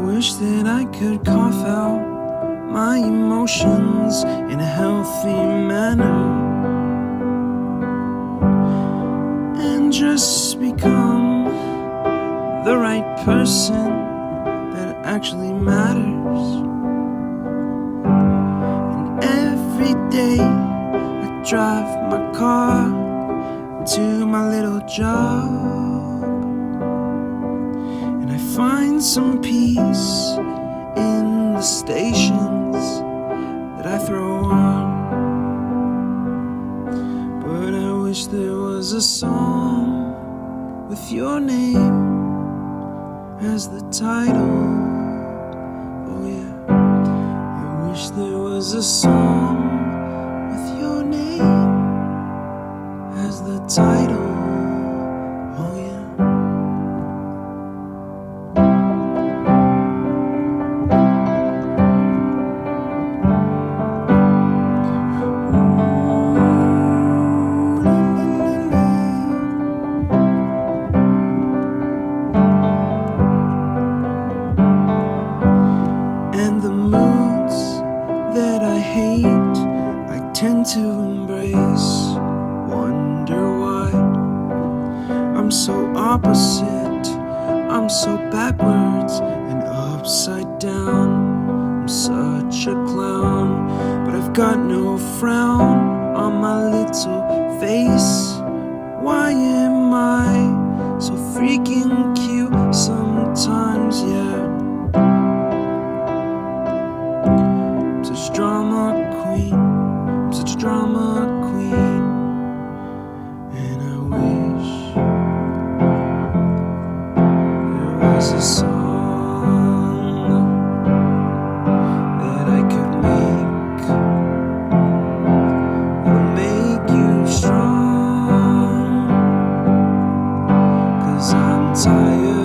Wish that I could cough out my emotions in a healthy manner and just become the right person that actually matters. And every day I drive my car to my little job, find some peace in the stations that I throw on. But I wish there was a song with your name as the title. Oh yeah, I wish there was a song with your name as the title. Oh yeah. To embrace, wonder why I'm so opposite, I'm so backwards and upside down. I'm such a clown, but I've got no frown on my little face. Why am I so freaking cute sometimes? Yeah, I'm such drama queen. Such a drama queen, and I wish there was a song that I could make that would make you strong, 'cause I'm tired